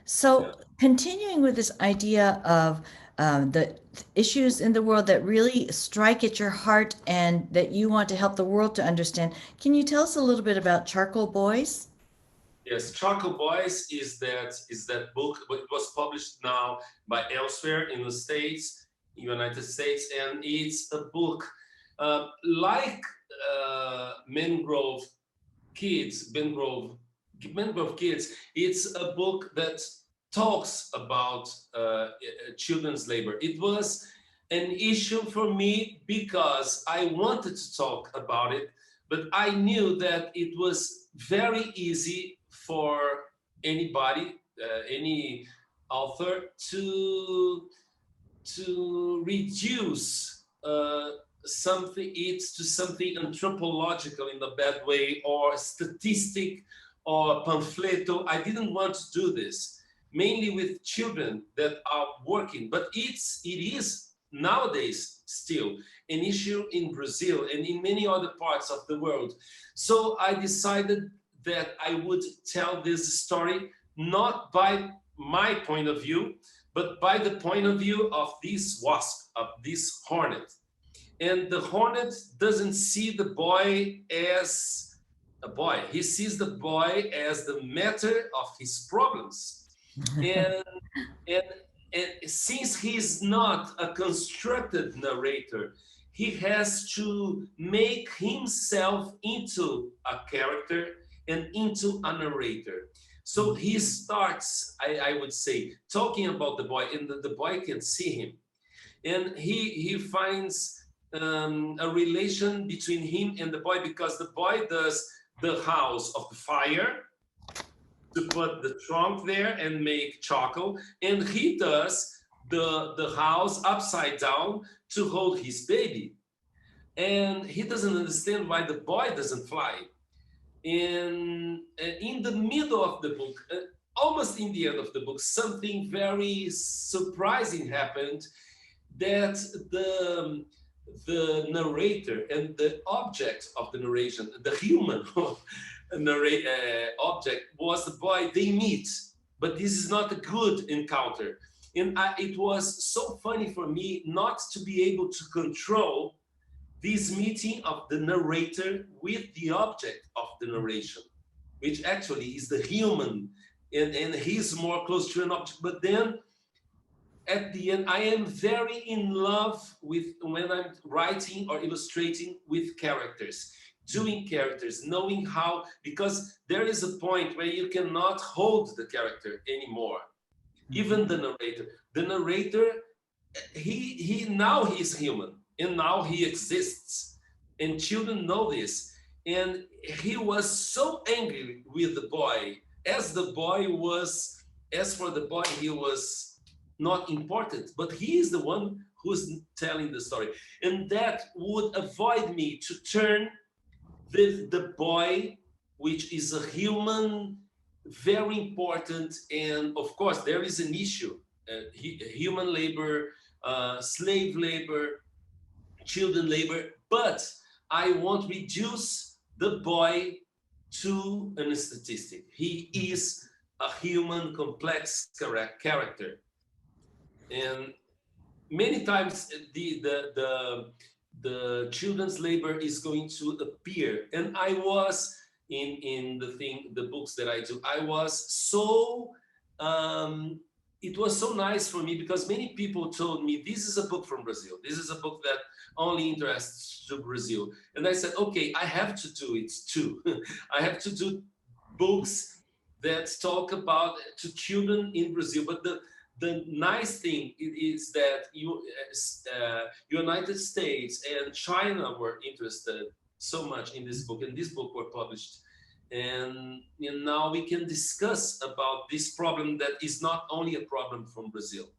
So, Yeah. continuing with this idea of the issues in the world that really strike at your heart and that you want to help the world to understand, can you tell us a little bit about Charcoal Boys? Yes, Charcoal Boys is that book, but it was published now by elsewhere in the States, United States, and it's a book like Kids, Mangrove Kids. It's a book that talks about children's labor. It was an issue for me because I wanted to talk about it, but I knew that it was very easy for anybody, any author, to reduce something it's to something anthropological in a bad way or statistic or pamphleto. I didn't want to do this mainly with children that are working, but it is nowadays still an issue in Brazil and in many other parts of the world. So I decided that I would tell this story not by my point of view, but by the point of view of this wasp, of this hornet. And the hornet doesn't see the boy as a boy. He sees the boy as the matter of his problems. And, and, and since he's not a constructed narrator, he has to make himself into a character and into a narrator. So he starts, I would say, talking about the boy, and the boy can see him. And he finds a relation between him and the boy because the boy does the house of the fire to put the trunk there and make charcoal, and he does the house upside down to hold his baby. And he doesn't understand why the boy doesn't fly. And in the middle of the book, almost in the end of the book, something very surprising happened, that the narrator and the object of the narration, the human object, was the boy. They meet, but this is not a good encounter. And it was so funny for me not to be able to control this meeting of the narrator with the object of the narration, which actually is the human, and he's more close to an object. But then at the end, I am very in love with when I'm writing or illustrating with characters, doing characters, knowing how, because there is a point where you cannot hold the character anymore. Even the narrator. The narrator, he now he's human and now he exists. And children know this. And he was so angry with the boy, as for the boy, he was not important, but he is the one who's telling the story. And that would avoid me to turn the boy, which is a human, very important. And of course, there is an issue, human labor, slave labor, children labor, but I won't reduce the boy to a statistic. He is a human, complex character. And many times the children's labor is going to appear. And I was in the books that I do, I was so it was so nice for me because many people told me this is a book from Brazil, this is a book that only interests to Brazil. And I said, okay, I have to do it too. I have to do books that talk about to children in Brazil. But the nice thing is that United States and China were interested so much in this book, and this book were published. And now we can discuss about this problem that is not only a problem from Brazil.